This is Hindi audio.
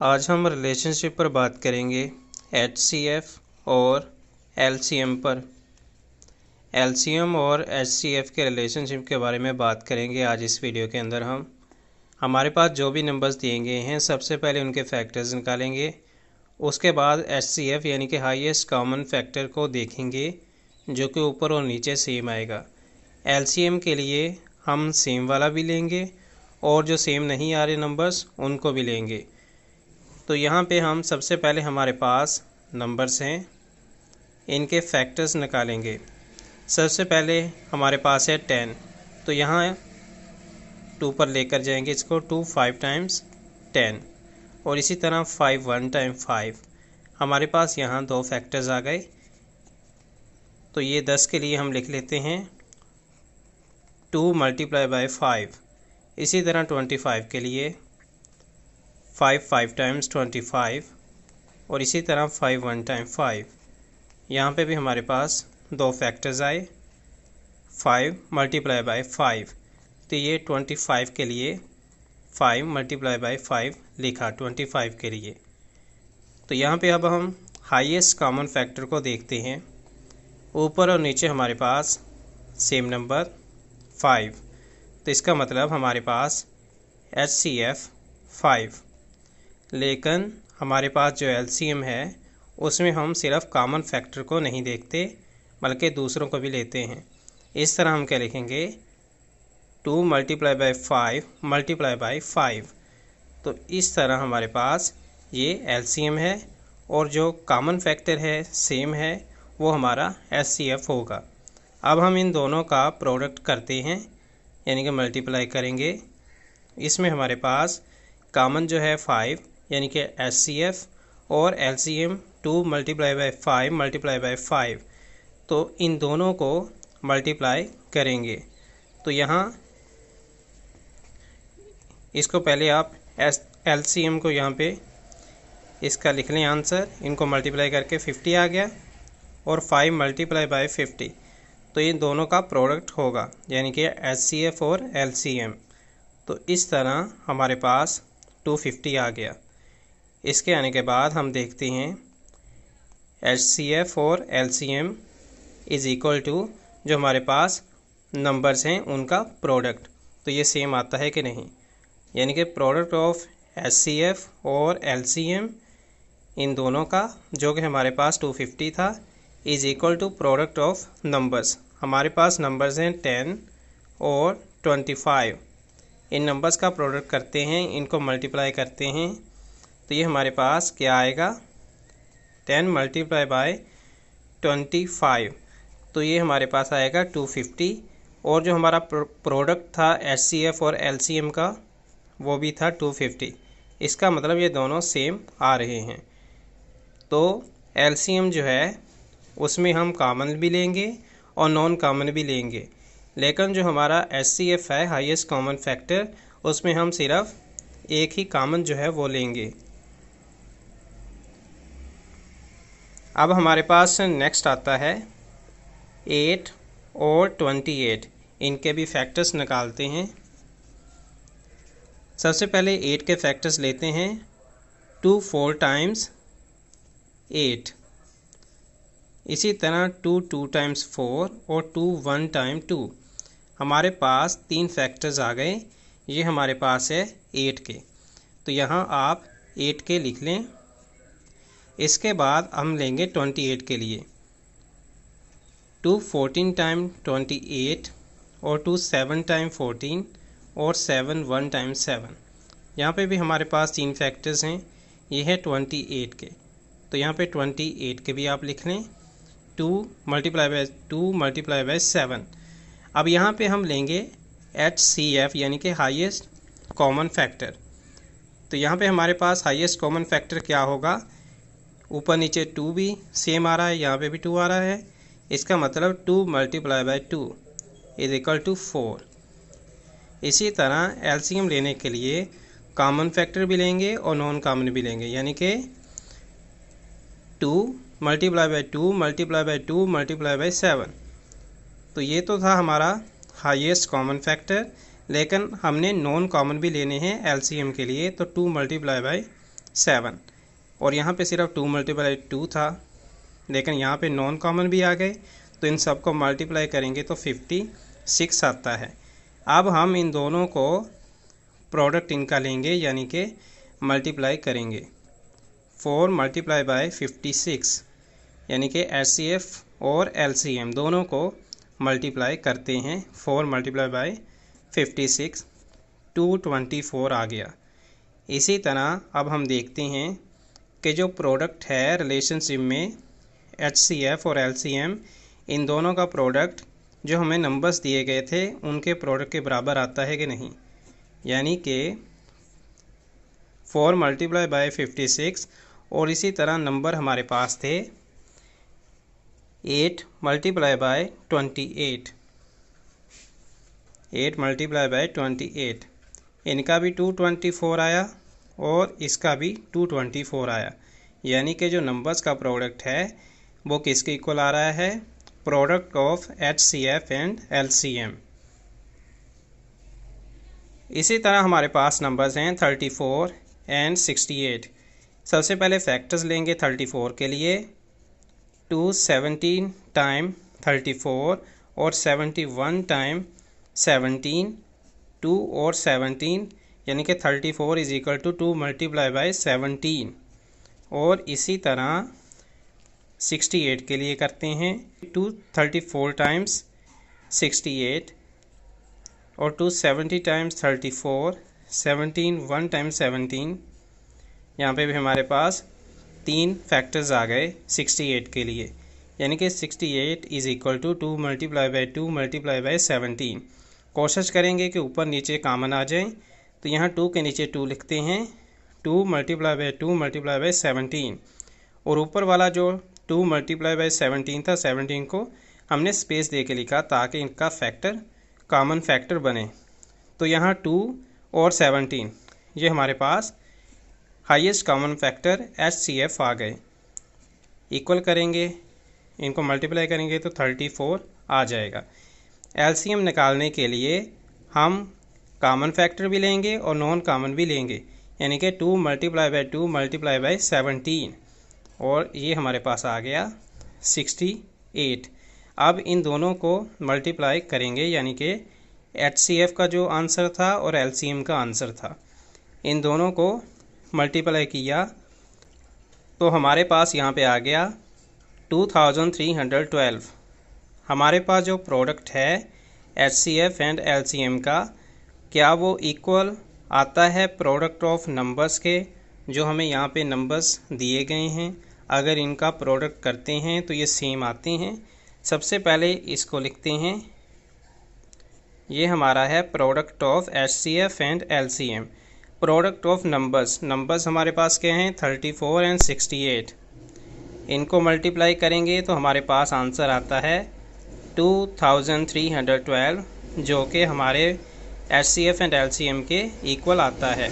आज हम रिलेशनशिप पर बात करेंगे HCF और LCM पर। LCM और HCF के रिलेशनशिप के बारे में बात करेंगे आज इस वीडियो के अंदर। हमारे पास जो भी नंबर्स दिए गए हैं सबसे पहले उनके फैक्टर्स निकालेंगे, उसके बाद HCF यानी कि हाईएस्ट कॉमन फैक्टर को देखेंगे जो कि ऊपर और नीचे सेम आएगा। LCM के लिए हम सेम वाला भी लेंगे और जो सेम नहीं आ रहे नंबर्स उनको भी लेंगे। तो यहाँ पे हम सबसे पहले हमारे पास नंबर्स हैं, इनके फैक्टर्स निकालेंगे। सबसे पहले हमारे पास है 10, तो यहाँ 2 पर लेकर जाएंगे इसको। 2 5 टाइम्स 10 और इसी तरह 5 1 टाइम 5। हमारे पास यहाँ दो फैक्टर्स आ गए, तो ये 10 के लिए हम लिख लेते हैं 2 मल्टीप्लाई बाय 5। इसी तरह 25 के लिए 5 5 टाइम्स 25 और इसी तरह 5 1 टाइम 5। यहाँ पे भी हमारे पास दो फैक्टर्स आए 5 मल्टीप्लाई बाय 5, तो ये 25 के लिए 5 मल्टीप्लाई बाय 5 लिखा 25 के लिए। तो यहाँ पे अब हम हाईएस्ट कॉमन फैक्टर को देखते हैं। ऊपर और नीचे हमारे पास सेम नंबर 5, तो इसका मतलब हमारे पास HCF 5। लेकिन हमारे पास जो LCM है उसमें हम सिर्फ कॉमन फैक्टर को नहीं देखते बल्कि दूसरों को भी लेते हैं। इस तरह हम क्या लिखेंगे 2 मल्टीप्लाई बाय 5 मल्टीप्लाई बाय 5। तो इस तरह हमारे पास ये LCM है और जो कॉमन फैक्टर है सेम है वो हमारा HCF होगा। अब हम इन दोनों का प्रोडक्ट करते हैं यानी कि मल्टीप्लाई करेंगे। इसमें हमारे पास कॉमन जो है 5 यानी कि HCF और LCM 2 multiply bye 5 multiply by 5, तो इन दोनों को मल्टीप्लाई करेंगे। तो यहाँ इसको पहले आप LCM को यहाँ पे इसका लिख लें आंसर, इनको मल्टीप्लाई करके 50 आ गया और 5 मल्टीप्लाई बाय 50, तो इन दोनों का प्रोडक्ट होगा यानी कि HCF और LCM। तो इस तरह हमारे पास 250 आ गया। इसके आने के बाद हम देखते हैं HCF और LCM इज़ इक्वल टू जो हमारे पास नंबर्स हैं उनका प्रोडक्ट, तो ये सेम आता है कि नहीं, यानी कि प्रोडक्ट ऑफ HCF और LCM इन दोनों का जो कि हमारे पास 250 था is equal to product of numbers. हमारे पास नंबर्स हैं 10 और 25, इन नंबर्स का प्रोडक्ट करते हैं, इनको मल्टीप्लाई करते हैं, तो ये हमारे पास क्या आएगा 10 मल्टीप्लाई बाय 25, तो ये हमारे पास आएगा 250। और जो हमारा प्रोडक्ट था HCF और LCM का वो भी था 250। इसका मतलब ये दोनों सेम आ रहे हैं। तो LCM जो है उसमें हम कॉमन भी लेंगे और नॉन कॉमन भी लेंगे, लेकिन जो हमारा HCF है हाईएस्ट कॉमन फैक्टर उसमें हम सिर्फ एक ही कॉमन जो है वो लेंगे। अब हमारे पास नेक्स्ट आता है 8 और 28, इनके भी फैक्टर्स निकालते हैं। सबसे पहले 8 के फैक्टर्स लेते हैं 2 4 टाइम्स 8, इसी तरह 2 2 टाइम्स 4 और 2 1 टाइम 2। हमारे पास 3 फैक्टर्स आ गए, ये हमारे पास है 8 के, तो यहाँ आप 8 के लिख लें। इसके बाद हम लेंगे 28 के लिए 2 14 टाइम 28 और 2 7 टाइम 14 और 7 1 टाइम 7। यहाँ पे भी हमारे पास 3 फैक्टर्स हैं, ये है 28 के, तो यहाँ पे 28 के भी आप लिख लें 2 मल्टीप्लाई बाय 7। अब यहाँ पे हम लेंगे HCF यानी कि हाईएस्ट कॉमन फैक्टर। तो यहाँ पे हमारे पास हाईएस्ट कॉमन फैक्टर क्या होगा, ऊपर नीचे 2 भी सेम आ रहा है, यहाँ पे भी 2 आ रहा है, इसका मतलब 2 multiply by 2 is equal to 4। इसी तरह LCM लेने के लिए कॉमन फैक्टर भी लेंगे और नॉन कॉमन भी लेंगे, यानी कि 2 multiply by 2 multiply by 2 multiply bye 7। तो ये तो था हमारा हाईएस्ट कॉमन फैक्टर, लेकिन हमने नॉन कॉमन भी लेने हैं LCM के लिए, तो 2 मल्टीप्लाई बाय 7 और यहाँ पे सिर्फ 2 × 2 था, लेकिन यहाँ पे नॉन कॉमन भी आ गए, तो इन सब को मल्टीप्लाई करेंगे तो 56 आता है। अब हम इन दोनों को प्रोडक्ट इनका लेंगे, यानी कि मल्टीप्लाई करेंगे। 4 × 56 यानी कि HCF और LCM दोनों को मल्टीप्लाई करते हैं। 4 × 56 224 आ गया। इसी तरह अब हम देखते हैं कि जो प्रोडक्ट है रिलेशनशिप में HCF और LCM, इन दोनों का प्रोडक्ट जो हमें नंबर्स दिए गए थे उनके प्रोडक्ट के बराबर आता है कि नहीं। यानी कि 4 × 56 और इसी तरह नंबर हमारे पास थे 8 × 28। 8 × 28 इनका भी 224 आया और इसका भी 224 आया। यानी कि जो नंबर्स का प्रोडक्ट है वो किसके इक्वल आ रहा है, product of HCF and LCM। इसी तरह हमारे पास नंबर्स हैं 34 एंड 68। सबसे पहले फैक्टर्स लेंगे 34 के लिए। 217 टाइम 34 और 71 टाइम 17, 2 और 17 यानी कि 34 इज इक्वल टू 2 × 17। और इसी तरह 68 के लिए करते हैं। 234 टाइम्स 68 और 270 टाइम्स 34, 17 1 टाइम्स 17। यहाँ पे भी हमारे पास 3 फैक्टर्स आ गए 68 के लिए, यानी कि 68 इज इक्वल टू 2 × 2 × 17। कोशिश करेंगे कि ऊपर नीचे कॉमन आ जाए, तो यहाँ 2 के नीचे 2 लिखते हैं। 2 × 2 × 17 और ऊपर वाला जो 2 × 17 था, 17 को हमने स्पेस दे के लिखा ताकि इनका फैक्टर कॉमन फैक्टर बने। तो यहाँ 2 और 17 ये हमारे पास हाईएस्ट कॉमन फैक्टर HCF आ गए। इक्वल करेंगे, इनको मल्टीप्लाई करेंगे तो 34 आ जाएगा। LCM निकालने के लिए हम कॉमन फैक्टर भी लेंगे और नॉन कॉमन भी लेंगे, यानी कि 2 × 2 × 17 और ये हमारे पास आ गया 68। अब इन दोनों को मल्टीप्लाई करेंगे, यानी कि HCF का जो आंसर था और LCM का आंसर था, इन दोनों को मल्टीप्लाई किया तो हमारे पास यहाँ पे आ गया 2312। हमारे पास जो प्रोडक्ट है HCF एंड LCM का, क्या वो इक्वल आता है प्रोडक्ट ऑफ नंबर्स के, जो हमें यहाँ पे नंबर्स दिए गए हैं। अगर इनका प्रोडक्ट करते हैं तो ये सेम आते हैं। सबसे पहले इसको लिखते हैं, ये हमारा है product of HCF and LCM। Product of numbers हमारे पास क्या हैं, 34 एंड 68। इनको मल्टीप्लाई करेंगे तो हमारे पास आंसर आता है 2312, जो कि हमारे HCF एंड LCM के इक्वल आता है।